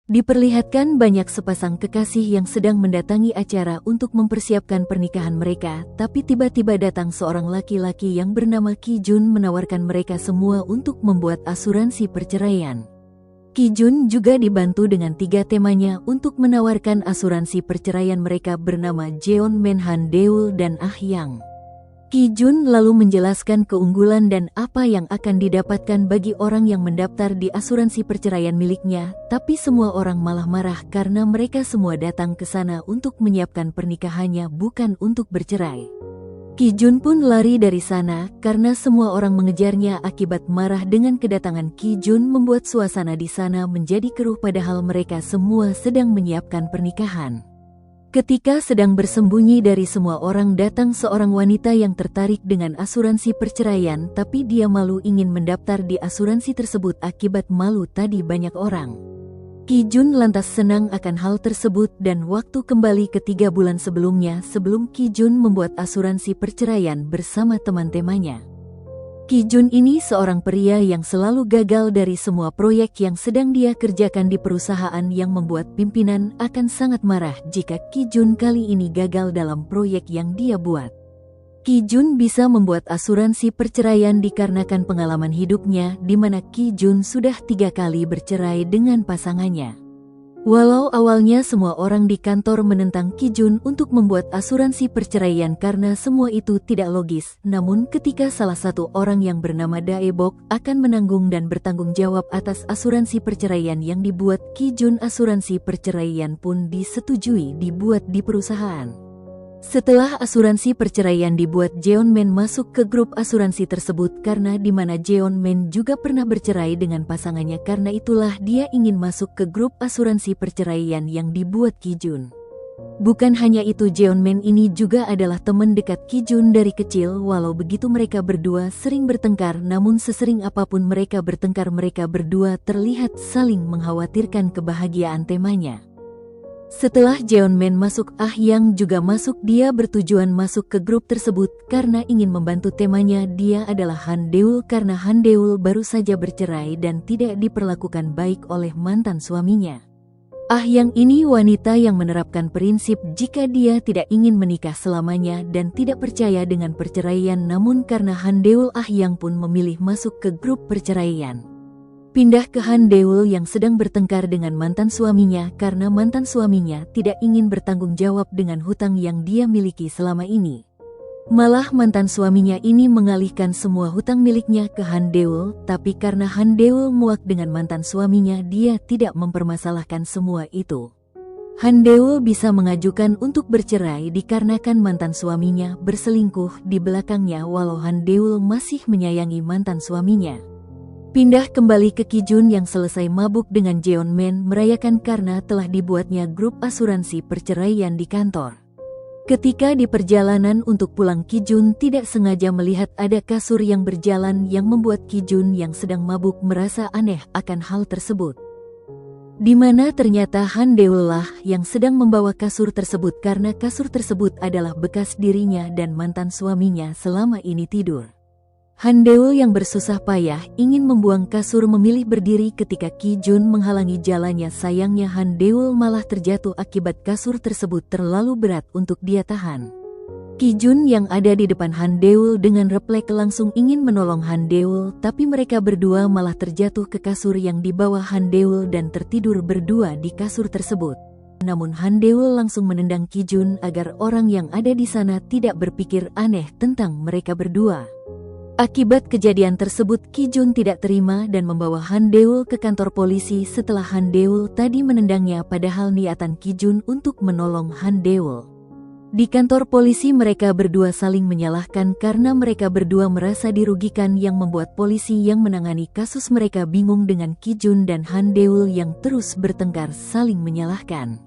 Diperlihatkan banyak sepasang kekasih yang sedang mendatangi acara untuk mempersiapkan pernikahan mereka, tapi tiba-tiba datang seorang laki-laki yang bernama Ki Jun menawarkan mereka semua untuk membuat asuransi perceraian. Ki Jun juga dibantu dengan 3 temanya untuk menawarkan asuransi perceraian mereka bernama Jeon Men, Han Deul, dan Ah Yang. Ki Jun lalu menjelaskan keunggulan dan apa yang akan didapatkan bagi orang yang mendaftar di asuransi perceraian miliknya, tapi semua orang malah marah karena mereka semua datang ke sana untuk menyiapkan pernikahannya bukan untuk bercerai. Ki Jun pun lari dari sana karena semua orang mengejarnya akibat marah dengan kedatangan Ki Jun membuat suasana di sana menjadi keruh padahal mereka semua sedang menyiapkan pernikahan. Ketika sedang bersembunyi dari semua orang datang seorang wanita yang tertarik dengan asuransi perceraian tapi dia malu ingin mendaftar di asuransi tersebut akibat malu tadi banyak orang. Ki Jun lantas senang akan hal tersebut dan waktu kembali ke 3 bulan sebelumnya sebelum Ki Jun membuat asuransi perceraian bersama teman-temannya. Ki Jun ini seorang pria yang selalu gagal dari semua proyek yang sedang dia kerjakan di perusahaan yang membuat pimpinan akan sangat marah jika Ki Jun kali ini gagal dalam proyek yang dia buat. Ki Jun bisa membuat asuransi perceraian dikarenakan pengalaman hidupnya di mana Ki Jun sudah 3 kali bercerai dengan pasangannya. Walau awalnya semua orang di kantor menentang Ki Jun untuk membuat asuransi perceraian karena semua itu tidak logis, namun ketika salah satu orang yang bernama Daebok akan menanggung dan bertanggung jawab atas asuransi perceraian yang dibuat Ki Jun, asuransi perceraian pun disetujui dibuat di perusahaan. Setelah asuransi perceraian dibuat, Jeon Men masuk ke grup asuransi tersebut karena di mana Jeon Men juga pernah bercerai dengan pasangannya, karena itulah dia ingin masuk ke grup asuransi perceraian yang dibuat Ki Jun. Bukan hanya itu, Jeon Men ini juga adalah teman dekat Ki Jun dari kecil. Walau begitu mereka berdua sering bertengkar, namun sesering apapun mereka bertengkar mereka berdua terlihat saling mengkhawatirkan kebahagiaan temanya. Setelah Jeon Men masuk, Ah Yang juga masuk. Dia bertujuan masuk ke grup tersebut karena ingin membantu temanya. Dia adalah Han Deul karena Han Deul baru saja bercerai dan tidak diperlakukan baik oleh mantan suaminya. Ah Yang ini wanita yang menerapkan prinsip jika dia tidak ingin menikah selamanya dan tidak percaya dengan perceraian, namun karena Han Deul, Ah Yang pun memilih masuk ke grup perceraian. Pindah ke Han Deul yang sedang bertengkar dengan mantan suaminya karena mantan suaminya tidak ingin bertanggung jawab dengan hutang yang dia miliki selama ini. Malah mantan suaminya ini mengalihkan semua hutang miliknya ke Han Deul, tapi karena Han Deul muak dengan mantan suaminya, dia tidak mempermasalahkan semua itu. Han Deul bisa mengajukan untuk bercerai dikarenakan mantan suaminya berselingkuh di belakangnya, walau Han Deul masih menyayangi mantan suaminya. Pindah kembali ke Ki Jun yang selesai mabuk dengan Jeon Men merayakan karena telah dibuatnya grup asuransi perceraian di kantor. Ketika di perjalanan untuk pulang, Ki Jun tidak sengaja melihat ada kasur yang berjalan yang membuat Ki Jun yang sedang mabuk merasa aneh akan hal tersebut. Di mana ternyata Han Deul lah yang sedang membawa kasur tersebut karena kasur tersebut adalah bekas dirinya dan mantan suaminya selama ini tidur. Han Deul yang bersusah payah ingin membuang kasur memilih berdiri ketika Ki Jun menghalangi jalannya. Sayangnya Han Deul malah terjatuh akibat kasur tersebut terlalu berat untuk dia tahan. Ki Jun yang ada di depan Han Deul dengan refleks langsung ingin menolong Han Deul, tapi mereka berdua malah terjatuh ke kasur yang dibawa Han Deul dan tertidur berdua di kasur tersebut. Namun Han Deul langsung menendang Ki Jun agar orang yang ada di sana tidak berpikir aneh tentang mereka berdua. Akibat kejadian tersebut, Ki Jun tidak terima dan membawa Han Deul ke kantor polisi setelah Han Deul tadi menendangnya padahal niatan Ki Jun untuk menolong Han Deul. Di kantor polisi mereka berdua saling menyalahkan karena mereka berdua merasa dirugikan yang membuat polisi yang menangani kasus mereka bingung dengan Ki Jun dan Han Deul yang terus bertengkar saling menyalahkan.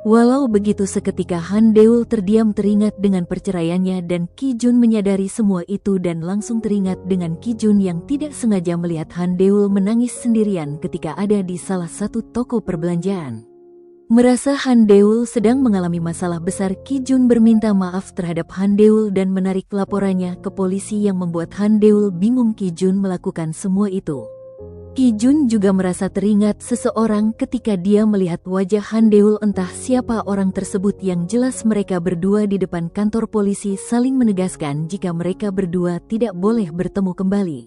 Walau begitu, seketika Han Deul terdiam teringat dengan perceraiannya dan Ki Jun menyadari semua itu dan langsung teringat dengan Ki Jun yang tidak sengaja melihat Han Deul menangis sendirian ketika ada di salah satu toko perbelanjaan. Merasa Han Deul sedang mengalami masalah besar, Ki Jun berminta maaf terhadap Han Deul dan menarik laporannya ke polisi yang membuat Han Deul bingung Ki Jun melakukan semua itu. Ki Jun juga merasa teringat seseorang ketika dia melihat wajah Han Deul. Entah siapa orang tersebut, yang jelas mereka berdua di depan kantor polisi saling menegaskan jika mereka berdua tidak boleh bertemu kembali.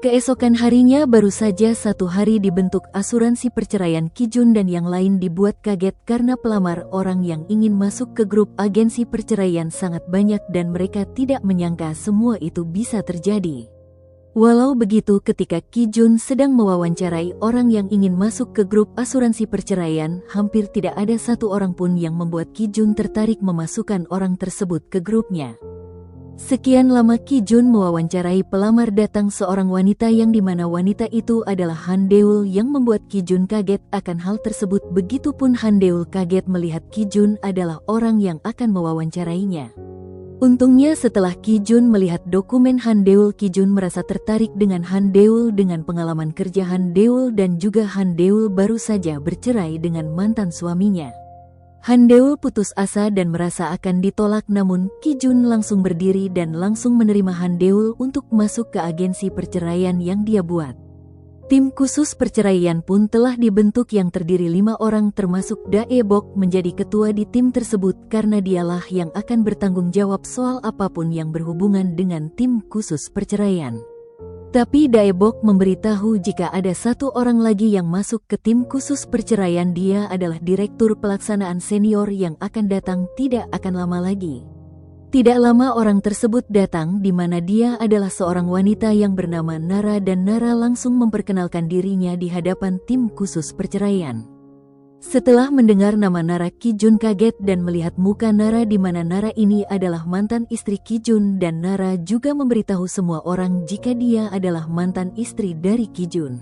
Keesokan harinya, baru saja 1 hari dibentuk asuransi perceraian, Ki Jun dan yang lain dibuat kaget karena pelamar orang yang ingin masuk ke grup agensi perceraian sangat banyak dan mereka tidak menyangka semua itu bisa terjadi. Walau begitu, ketika Ki Jun sedang mewawancarai orang yang ingin masuk ke grup asuransi perceraian, hampir tidak ada satu orang pun yang membuat Ki Jun tertarik memasukkan orang tersebut ke grupnya. Sekian lama Ki Jun mewawancarai pelamar, datang seorang wanita yang dimana wanita itu adalah Han Deul yang membuat Ki Jun kaget akan hal tersebut. Begitupun Han Deul kaget melihat Ki Jun adalah orang yang akan mewawancarainya. Untungnya setelah Ki Jun melihat dokumen Han Deul, Ki Jun merasa tertarik dengan Han Deul dengan pengalaman kerja Han Deul, dan juga Han Deul baru saja bercerai dengan mantan suaminya. Han Deul putus asa dan merasa akan ditolak, namun Ki Jun langsung berdiri dan langsung menerima Han Deul untuk masuk ke agensi perceraian yang dia buat. Tim khusus perceraian pun telah dibentuk yang terdiri 5 orang termasuk Dae Bok menjadi ketua di tim tersebut karena dialah yang akan bertanggung jawab soal apapun yang berhubungan dengan tim khusus perceraian. Tapi Dae Bok memberitahu jika ada 1 orang lagi yang masuk ke tim khusus perceraian, dia adalah direktur pelaksanaan senior yang akan datang tidak akan lama lagi. Tidak lama orang tersebut datang, di mana dia adalah seorang wanita yang bernama Nara, dan Nara langsung memperkenalkan dirinya di hadapan tim khusus perceraian. Setelah mendengar nama Nara, Ki Jun kaget dan melihat muka Nara di mana Nara ini adalah mantan istri Ki Jun, dan Nara juga memberitahu semua orang jika dia adalah mantan istri dari Ki Jun.